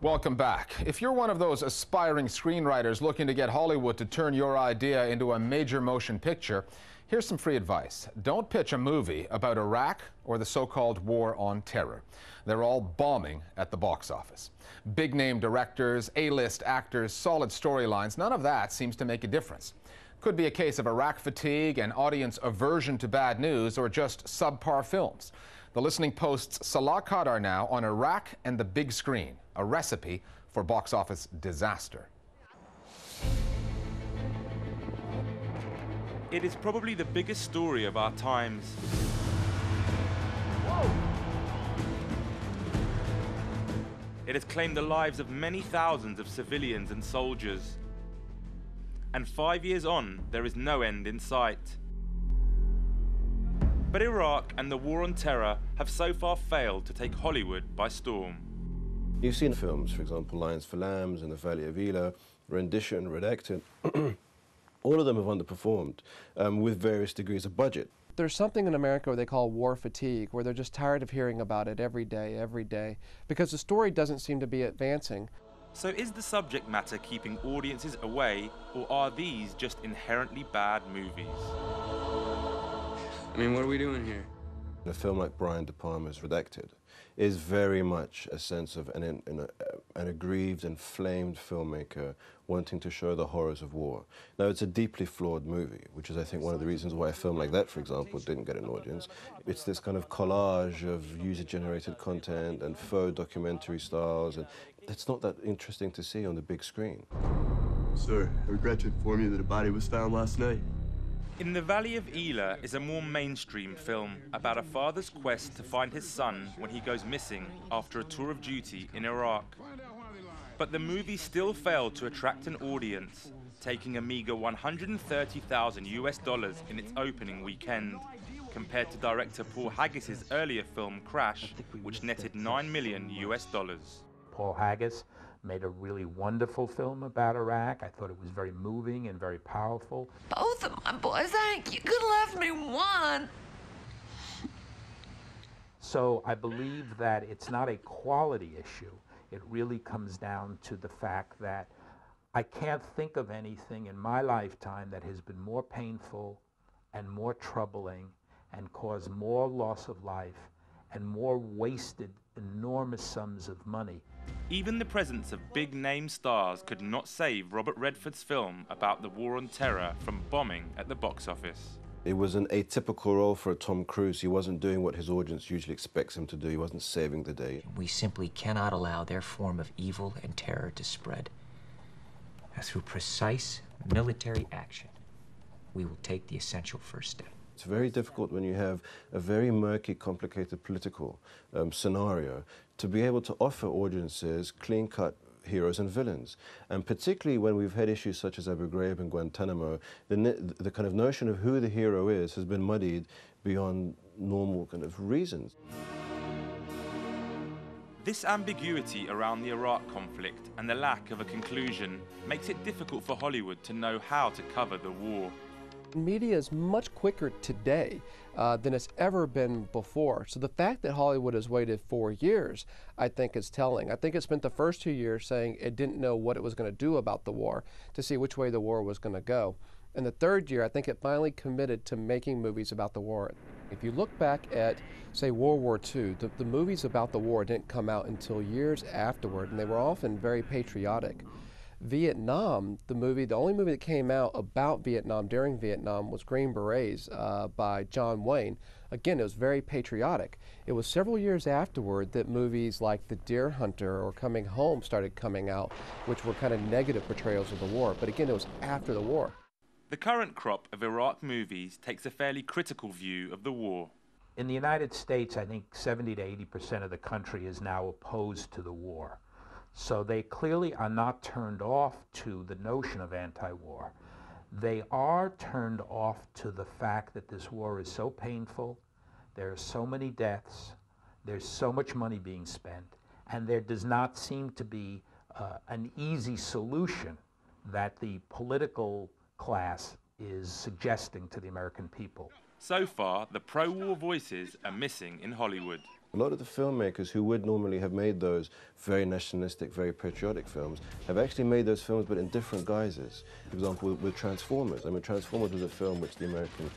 Welcome back. If you're one of those aspiring screenwriters looking to get Hollywood to turn your idea into a major motion picture, here's some free advice. Don't pitch a movie about Iraq or the so-called war on terror. They're all bombing at the box office. Big-name directors, A-list actors, solid storylines, none of that seems to make a difference. Could be a case of Iraq fatigue, an audience aversion to bad news, or just subpar films. The Listening Post's Salah Qadar now on Iraq and the big screen, a recipe for box office disaster. It is probably the biggest story of our times. Whoa. It has claimed the lives of many thousands of civilians and soldiers. And 5 years on, there is no end in sight. But Iraq and the war on terror have so far failed to take Hollywood by storm. You've seen films, for example, Lions for Lambs and The Valley of Elah, Rendition, Redacted. All of them have underperformed with various degrees of budget. There's something in America where they call war fatigue, where they're just tired of hearing about it every day, because the story doesn't seem to be advancing. So is the subject matter keeping audiences away, or are these just inherently bad movies? I mean, what are we doing here? A film like Brian De Palma's Redacted is very much a sense of an aggrieved and flamed filmmaker wanting to show the horrors of war. Now, it's a deeply flawed movie, which is, I think, one of the reasons why a film like that, for example, didn't get an audience. It's this kind of collage of user-generated content and faux documentary styles, and it's not that interesting to see on the big screen. Sir, I regret to inform you that a body was found last night. In The Valley of Elah is a more mainstream film about a father's quest to find his son when he goes missing after a tour of duty in Iraq. But the movie still failed to attract an audience, taking a meager $130,000 in its opening weekend, compared to director Paul Haggis's earlier film Crash, which netted $9 million. Paul Haggis made a really wonderful film about Iraq. I thought it was very moving and very powerful. Both of my boys, you could have left me one. So I believe that it's not a quality issue. It really comes down to the fact that I can't think of anything in my lifetime that has been more painful and more troubling and caused more loss of life and more wasted enormous sums of money. Even the presence of big-name stars could not save Robert Redford's film about the war on terror from bombing at the box office. It was an atypical role for Tom Cruise. He wasn't doing what his audience usually expects him to do. He wasn't saving the day. We simply cannot allow their form of evil and terror to spread. Through precise military action, we will take the essential first step. It's very difficult when you have a very murky, complicated political scenario to be able to offer audiences clean-cut heroes and villains. And particularly when we've had issues such as Abu Ghraib and Guantanamo, the kind of notion of who the hero is has been muddied beyond normal kind of reasons. This ambiguity around the Iraq conflict and the lack of a conclusion makes it difficult for Hollywood to know how to cover the war. Media is much quicker today than it's ever been before. So the fact that Hollywood has waited 4 years, I think, is telling. I think it spent the first 2 years saying it didn't know what it was going to do about the war, to see which way the war was going to go. In the third year, I think it finally committed to making movies about the war. If you look back at, say, World War II, the movies about the war didn't come out until years afterward, and they were often very patriotic. Vietnam, the only movie that came out about Vietnam during Vietnam was Green Berets by John Wayne. Again, it was very patriotic. It was several years afterward that movies like The Deer Hunter or Coming Home started coming out, which were kind of negative portrayals of the war. But again, it was after the war. The current crop of Iraq movies takes a fairly critical view of the war. In the United States, I think 70 to 80% of the country is now opposed to the war. So they clearly are not turned off to the notion of anti-war. They are turned off to the fact that this war is so painful, there are so many deaths, there's so much money being spent, and there does not seem to be an easy solution that the political class is suggesting to the American people. So far, the pro-war voices are missing in Hollywood. A lot of the filmmakers who would normally have made those very nationalistic, very patriotic films have actually made those films but in different guises. For example, with Transformers. I mean, Transformers was a film which the American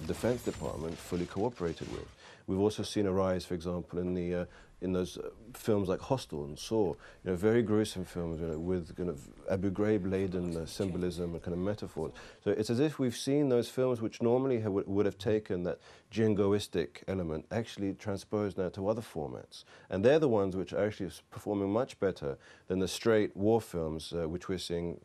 Defense Department fully cooperated with. We've also seen a rise, for example, in those films like Hostel and Saw, very gruesome films with kind of Abu Ghraib-laden symbolism and kind of metaphors. So it's as if we've seen those films which normally would have taken that jingoistic element actually transposed now to other formats. And they're the ones which are actually performing much better than the straight war films which we're seeing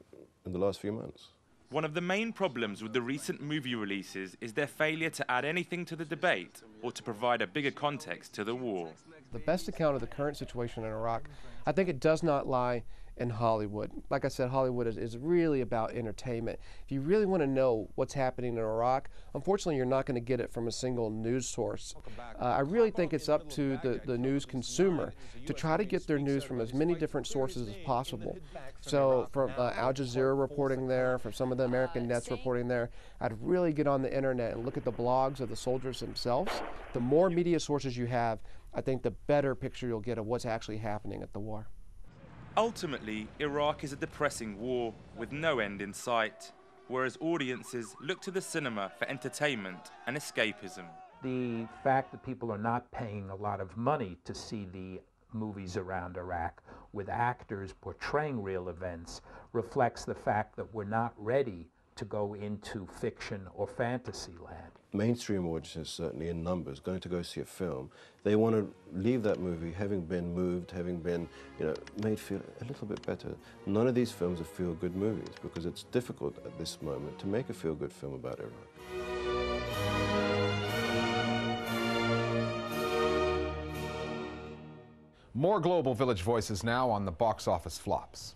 in the last few months. One of the main problems with the recent movie releases is their failure to add anything to the debate or to provide a bigger context to the war. The best account of the current situation in Iraq, I think it does not lie in Hollywood. Like I said, Hollywood is really about entertainment. If you really want to know what's happening in Iraq, unfortunately you're not going to get it from a single news source. I really think it's up to the news consumer to try to get their news from as many different sources as possible. So from Al Jazeera reporting there, from some of the American nets reporting there, I'd really get on the internet and look at the blogs of the soldiers themselves. The more media sources you have, I think the better picture you'll get of what's actually happening at the war. Ultimately, Iraq is a depressing war with no end in sight, whereas audiences look to the cinema for entertainment and escapism. The fact that people are not paying a lot of money to see the movies around Iraq with actors portraying real events reflects the fact that we're not ready to go into fiction or fantasy land. Mainstream audiences, certainly in numbers, going to go see a film, they want to leave that movie having been moved, having been made feel a little bit better. None of these films are feel-good movies because it's difficult at this moment to make a feel-good film about Iraq. More Global Village Voices now on the box office flops.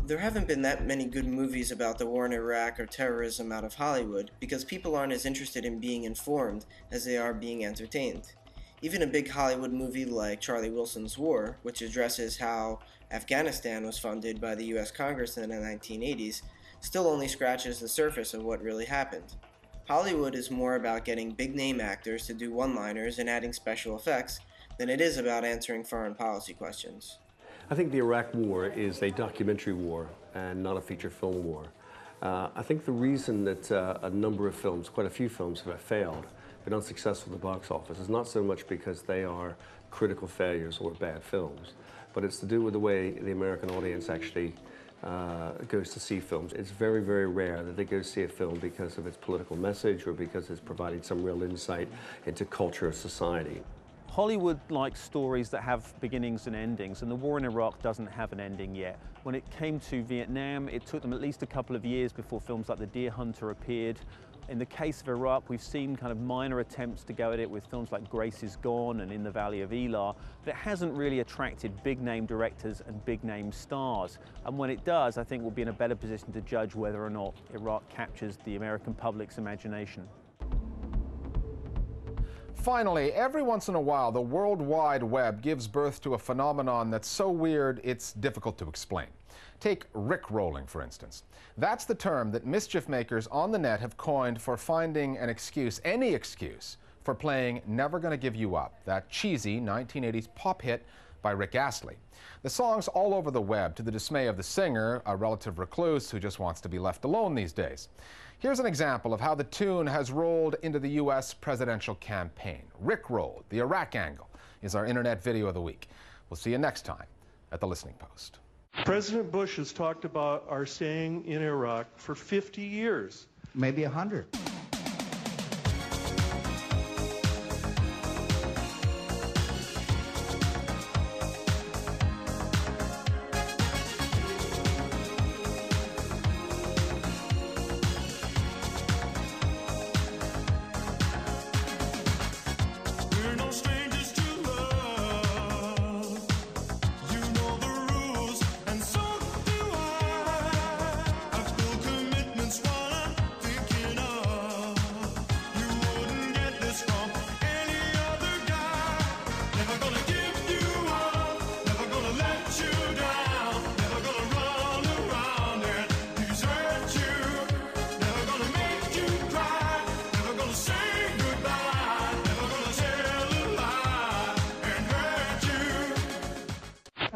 There haven't been that many good movies about the war in Iraq or terrorism out of Hollywood because people aren't as interested in being informed as they are being entertained. Even a big Hollywood movie like Charlie Wilson's War, which addresses how Afghanistan was funded by the US Congress in the 1980s, still only scratches the surface of what really happened. Hollywood is more about getting big-name actors to do one-liners and adding special effects than it is about answering foreign policy questions. I think the Iraq War is a documentary war and not a feature film war. I think the reason that a number of films, quite a few films, have failed, been unsuccessful at the box office is not so much because they are critical failures or bad films, but it's to do with the way the American audience actually goes to see films. It's very, very rare that they go see a film because of its political message or because it's providing some real insight into culture or society. Hollywood likes stories that have beginnings and endings, and the war in Iraq doesn't have an ending yet. When it came to Vietnam, it took them at least a couple of years before films like The Deer Hunter appeared. In the case of Iraq, we've seen kind of minor attempts to go at it with films like Grace is Gone and In the Valley of Elah, but it hasn't really attracted big-name directors and big-name stars. And when it does, I think we'll be in a better position to judge whether or not Iraq captures the American public's imagination. Finally, every once in a while, the World Wide Web gives birth to a phenomenon that's so weird it's difficult to explain. Take Rickrolling, for instance. That's the term that mischief makers on the net have coined for finding an excuse, any excuse, for playing Never Gonna Give You Up, that cheesy 1980s pop hit by Rick Astley. The song's all over the web to the dismay of the singer, a relative recluse who just wants to be left alone these days. Here's an example of how the tune has rolled into the U.S. presidential campaign. Rickrolled, the Iraq angle, is our internet video of the week. We'll see you next time at The Listening Post. President Bush has talked about our staying in Iraq for 50 years. Maybe 100. While I'm thinking of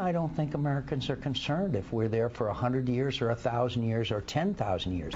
I don't think Americans are concerned if we're there for 100 years or 1,000 years or 10,000 years.